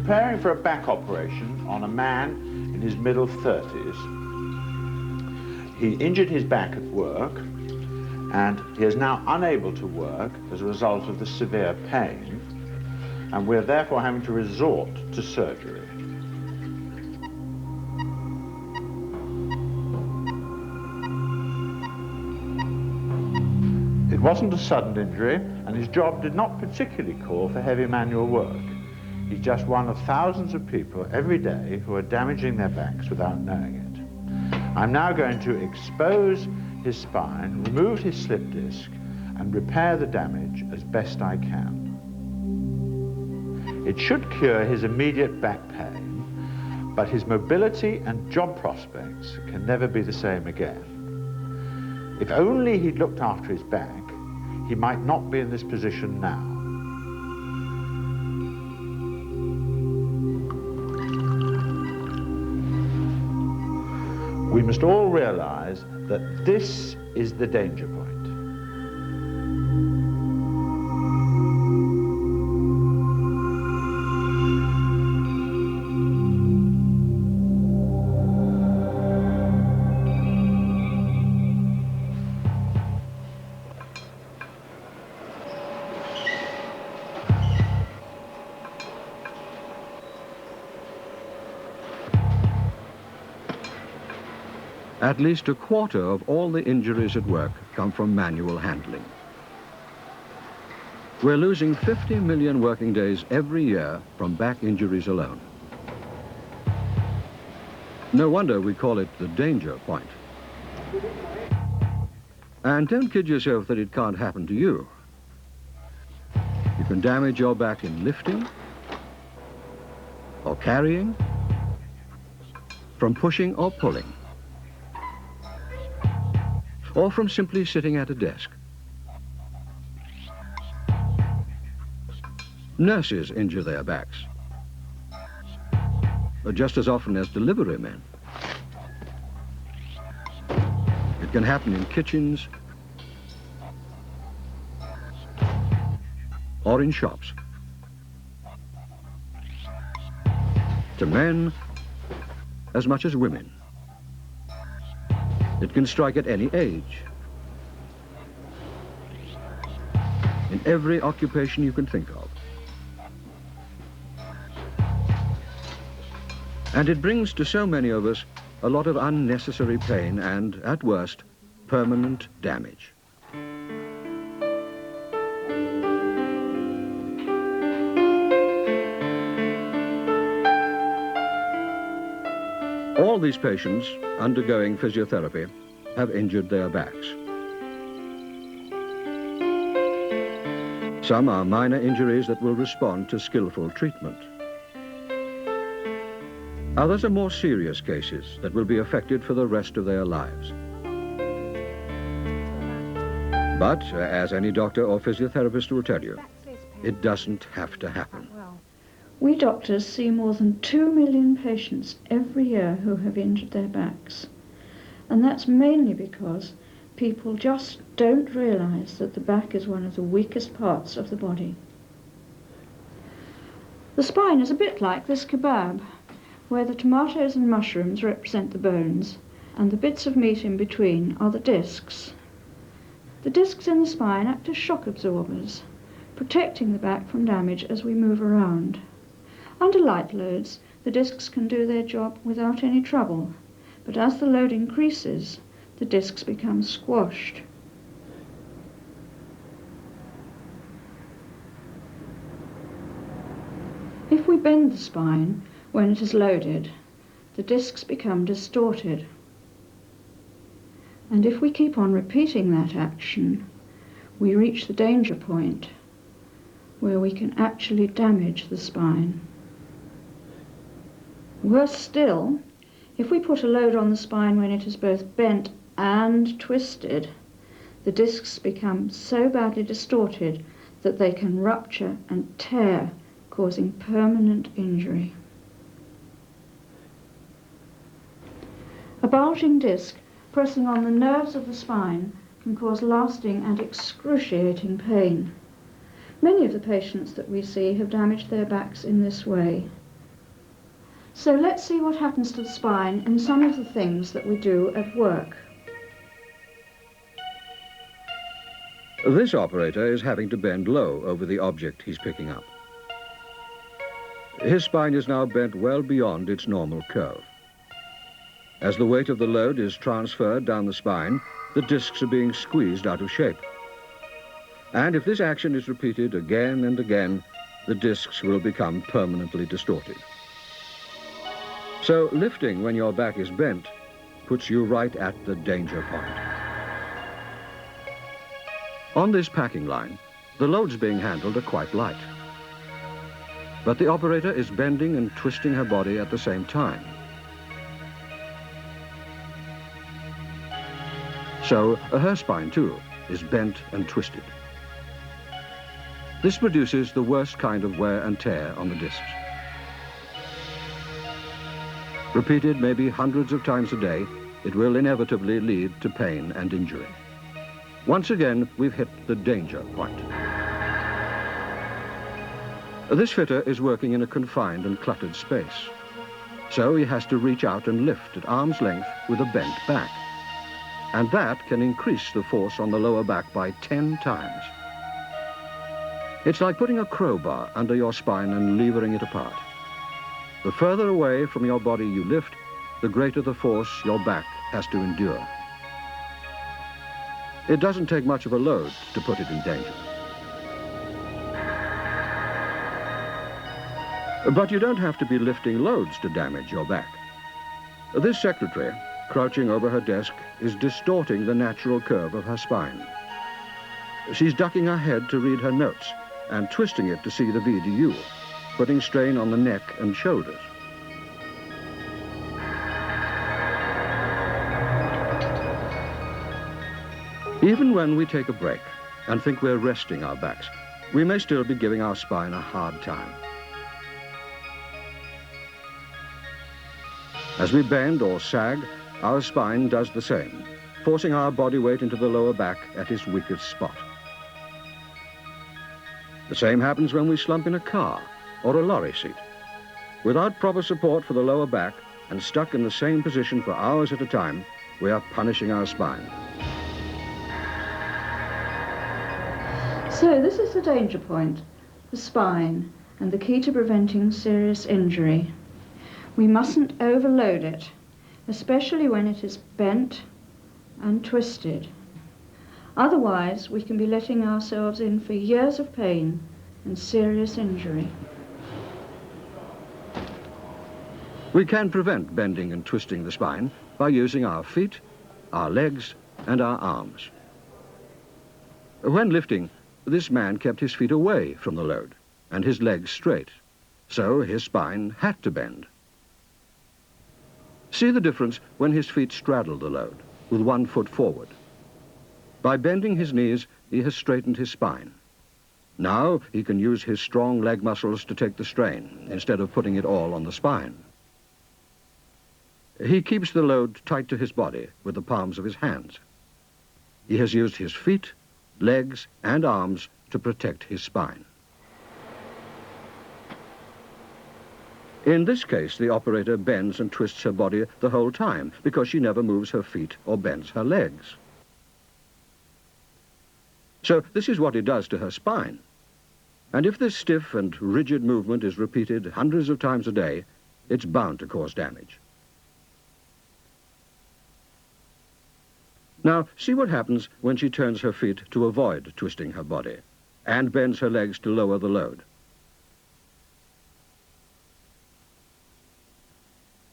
preparing for a back operation on a man in his middle 30s. He injured his back at work, and he is now unable to work as a result of the severe pain, and we're therefore having to resort to surgery. It wasn't a sudden injury, and his job did not particularly call for heavy manual work. He's just one of thousands of people every day who are damaging their backs without knowing it. I'm now going to expose his spine, remove his slip disc, and repair the damage as best I can. It should cure his immediate back pain, but his mobility and job prospects can never be the same again. If only he'd looked after his back, he might not be in this position now. We must all realize that this is the danger point. At least a quarter of all the injuries at work come from manual handling. We're losing 50 million working days every year from back injuries alone. No wonder we call it the danger point. And don't kid yourself that it can't happen to you. You can damage your back in lifting, or carrying, from pushing or pulling, or from simply sitting at a desk. Nurses injure their backs, but just as often as delivery men. It can happen in kitchens or in shops. To men as much as women. It can strike at any age, in every occupation you can think of. And it brings to so many of us a lot of unnecessary pain and, at worst, permanent damage. All these patients undergoing physiotherapy have injured their backs. Some are minor injuries that will respond to skillful treatment. Others are more serious cases that will be affected for the rest of their lives. But, as any doctor or physiotherapist will tell you, it doesn't have to happen. We doctors see more than 2 million patients every year who have injured their backs. And that's mainly because people just don't realize that the back is one of the weakest parts of the body. The spine is a bit like this kebab, where the tomatoes and mushrooms represent the bones, and the bits of meat in between are the discs. The discs in the spine act as shock absorbers, protecting the back from damage as we move around. Under light loads, the discs can do their job without any trouble, but as the load increases, the discs become squashed. If we bend the spine when it is loaded, the discs become distorted. And if we keep on repeating that action, we reach the danger point where we can actually damage the spine. Worse still, if we put a load on the spine when it is both bent and twisted, the discs become so badly distorted that they can rupture and tear, causing permanent injury. A bulging disc pressing on the nerves of the spine can cause lasting and excruciating pain. Many of the patients that we see have damaged their backs in this way. So let's see what happens to the spine in some of the things that we do at work. This operator is having to bend low over the object he's picking up. His spine is now bent well beyond its normal curve. As the weight of the load is transferred down the spine, the discs are being squeezed out of shape. And if this action is repeated again and again, the discs will become permanently distorted. So lifting when your back is bent puts you right at the danger point. On this packing line, the loads being handled are quite light. But the operator is bending and twisting her body at the same time. So her spine, too, is bent and twisted. This produces the worst kind of wear and tear on the discs. Repeated maybe hundreds of times a day, it will inevitably lead to pain and injury. Once again, we've hit the danger point. This fitter is working in a confined and cluttered space. So he has to reach out and lift at arm's length with a bent back. And that can increase the force on the lower back by 10 times. It's like putting a crowbar under your spine and levering it apart. The further away from your body you lift, the greater the force your back has to endure. It doesn't take much of a load to put it in danger. But you don't have to be lifting loads to damage your back. This secretary, crouching over her desk, is distorting the natural curve of her spine. She's ducking her head to read her notes and twisting it to see the VDU, putting strain on the neck and shoulders. Even when we take a break and think we're resting our backs, we may still be giving our spine a hard time. As we bend or sag, our spine does the same, forcing our body weight into the lower back at its weakest spot. The same happens when we slump in a car or a lorry seat. Without proper support for the lower back and stuck in the same position for hours at a time, we are punishing our spine. So this is the danger point, the spine, and the key to preventing serious injury. We mustn't overload it, especially when it is bent and twisted. Otherwise, we can be letting ourselves in for years of pain and serious injury. We can prevent bending and twisting the spine by using our feet, our legs, and our arms. When lifting, this man kept his feet away from the load and his legs straight, so his spine had to bend. See the difference when his feet straddle the load, with one foot forward. By bending his knees, he has straightened his spine. Now he can use his strong leg muscles to take the strain, instead of putting it all on the spine. He keeps the load tight to his body with the palms of his hands. He has used his feet, legs, and arms to protect his spine. In this case, the operator bends and twists her body the whole time because she never moves her feet or bends her legs. So this is what it does to her spine. And if this stiff and rigid movement is repeated hundreds of times a day, it's bound to cause damage. Now, see what happens when she turns her feet to avoid twisting her body and bends her legs to lower the load.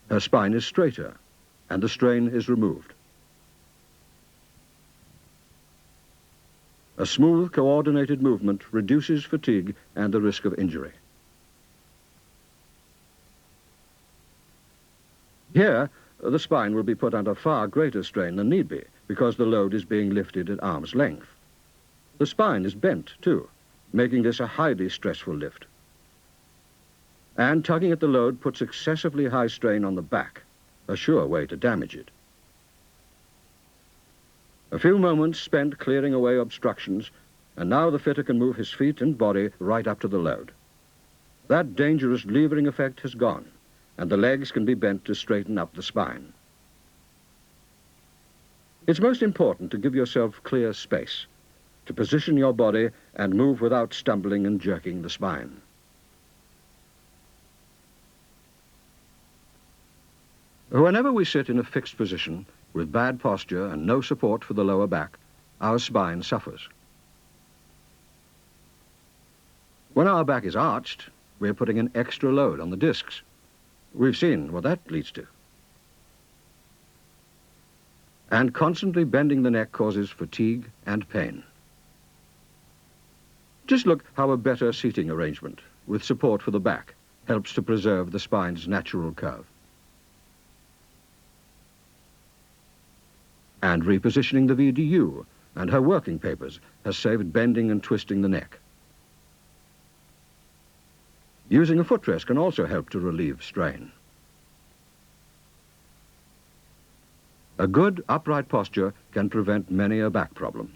Her spine is straighter, and the strain is removed. A smooth, coordinated movement reduces fatigue and the risk of injury. Here, the spine will be put under far greater strain than need be, because the load is being lifted at arm's length. The spine is bent, too, making this a highly stressful lift. And tugging at the load puts excessively high strain on the back, a sure way to damage it. A few moments spent clearing away obstructions, and now the fitter can move his feet and body right up to the load. That dangerous levering effect has gone, and the legs can be bent to straighten up the spine. It's most important to give yourself clear space, to position your body and move without stumbling and jerking the spine. Whenever we sit in a fixed position with bad posture and no support for the lower back, our spine suffers. When our back is arched, we're putting an extra load on the discs. We've seen what that leads to. And constantly bending the neck causes fatigue and pain. Just look how a better seating arrangement, with support for the back, helps to preserve the spine's natural curve. And repositioning the VDU and her working papers has saved bending and twisting the neck. Using a footrest can also help to relieve strain. A good upright posture can prevent many a back problem.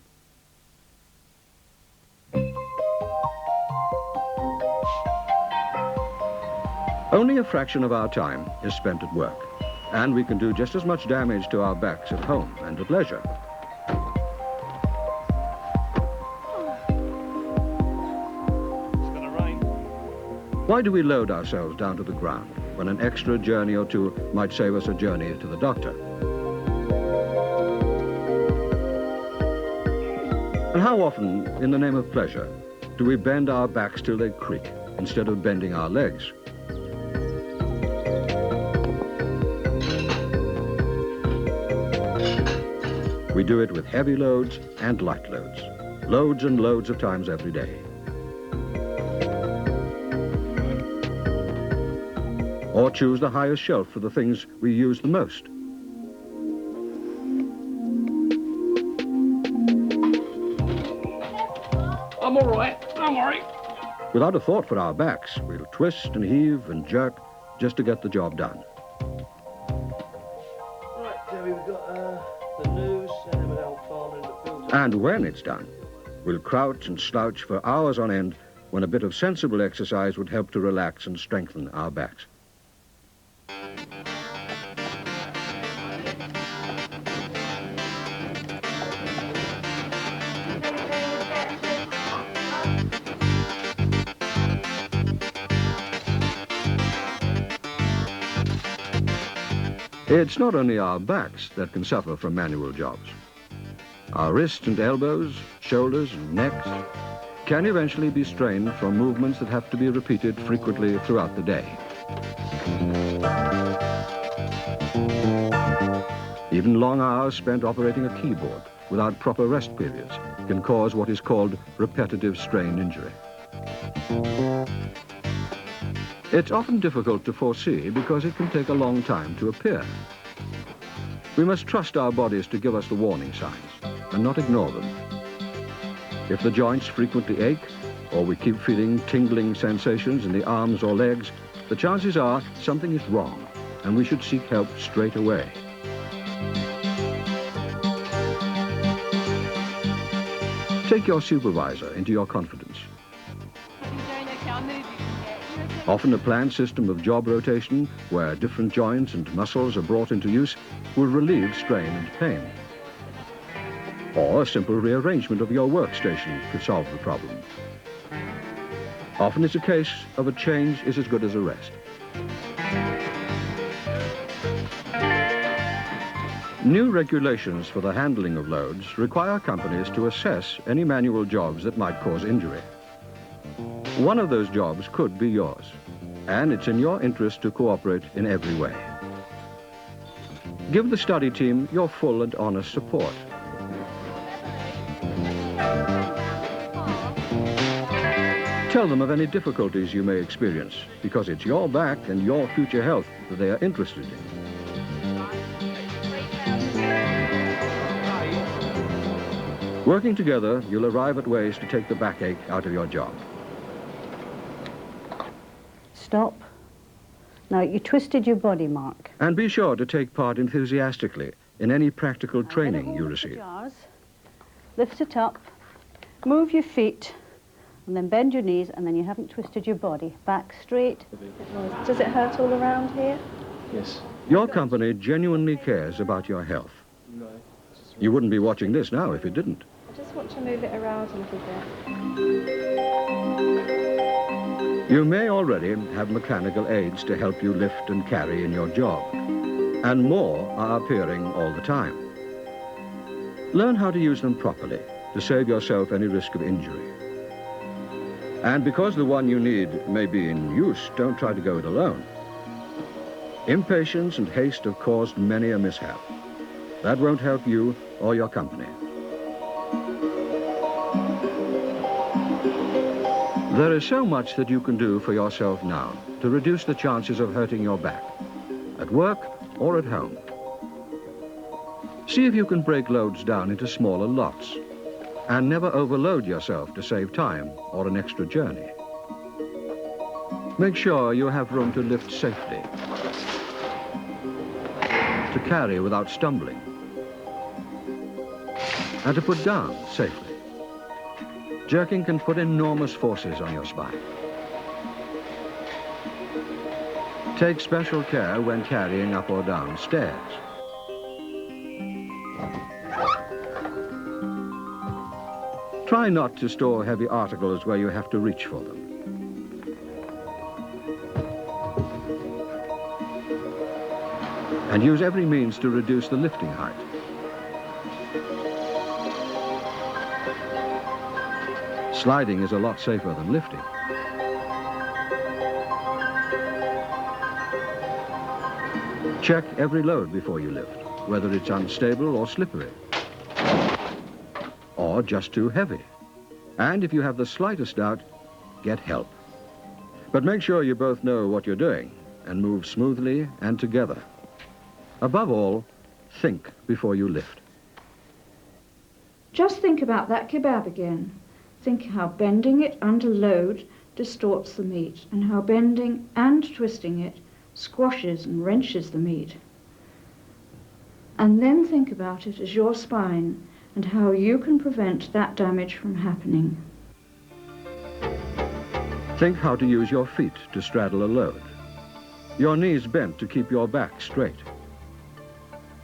Only a fraction of our time is spent at work, and we can do just as much damage to our backs at home and at leisure. It's gonna rain. Why do we load ourselves down to the ground when an extra journey or two might save us a journey to the doctor? And how often, in the name of pleasure, do we bend our backs till they creak instead of bending our legs? We do it with heavy loads and light loads, loads and loads of times every day. Or choose the highest shelf for the things we use the most. I'm all right. Without a thought for our backs, we'll twist and heave and jerk just to get the job done. Right, Terry, we've got the noose and an old farmer that built up. And when it's done, we'll crouch and slouch for hours on end when a bit of sensible exercise would help to relax and strengthen our backs. It's not only our backs that can suffer from manual jobs. Our wrists and elbows, shoulders and necks can eventually be strained from movements that have to be repeated frequently throughout the day. Even long hours spent operating a keyboard without proper rest periods can cause what is called repetitive strain injury. It's often difficult to foresee because it can take a long time to appear. We must trust our bodies to give us the warning signs and not ignore them. If the joints frequently ache, or we keep feeling tingling sensations in the arms or legs, the chances are something is wrong and we should seek help straight away. Take your supervisor into your confidence. Often a planned system of job rotation where different joints and muscles are brought into use will relieve strain and pain. Or a simple rearrangement of your workstation could solve the problem. Often it's a case of a change is as good as a rest. New regulations for the handling of loads require companies to assess any manual jobs that might cause injury. One of those jobs could be yours, and it's in your interest to cooperate in every way. Give the study team your full and honest support. Tell them of any difficulties you may experience, because it's your back and your future health that they are interested in. Working together, you'll arrive at ways to take the backache out of your job. Stop. Now, you twisted your body, Mark. And be sure to take part enthusiastically in any practical training you receive. Lift it up, move your feet, and then bend your knees, and then you haven't twisted your body. Back straight. Does it hurt all around here? Yes. Your company genuinely cares about your health. You wouldn't be watching this now if it didn't. I just want to move it around a little bit. You may already have mechanical aids to help you lift and carry in your job, and more are appearing all the time. Learn how to use them properly to save yourself any risk of injury. And because the one you need may be in use, don't try to go it alone. Impatience and haste have caused many a mishap. That won't help you or your company. There is so much that you can do for yourself now to reduce the chances of hurting your back, at work or at home. See if you can break loads down into smaller lots and never overload yourself to save time or an extra journey. Make sure you have room to lift safely, to carry without stumbling, and to put down safely. Jerking can put enormous forces on your spine. Take special care when carrying up or down stairs. Try not to store heavy articles where you have to reach for them. And use every means to reduce the lifting height. Sliding is a lot safer than lifting. Check every load before you lift, whether it's unstable or slippery, or just too heavy. And if you have the slightest doubt, get help. But make sure you both know what you're doing and move smoothly and together. Above all, think before you lift. Just think about that kebab again. Think how bending it under load distorts the meat, and how bending and twisting it squashes and wrenches the meat. And then think about it as your spine and how you can prevent that damage from happening. Think how to use your feet to straddle a load, your knees bent to keep your back straight,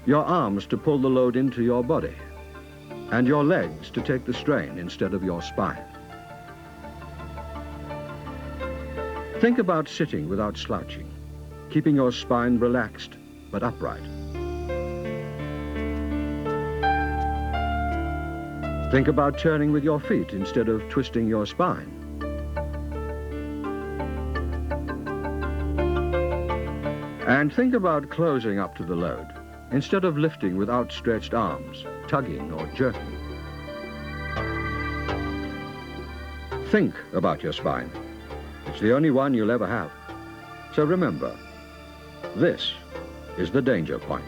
your arms to pull the load into your body, and your legs to take the strain instead of your spine. Think about sitting without slouching, keeping your spine relaxed but upright. Think about turning with your feet instead of twisting your spine. And think about closing up to the load instead of lifting with outstretched arms, tugging or jerking. Think about your spine. It's the only one you'll ever have. So remember, this is the danger point.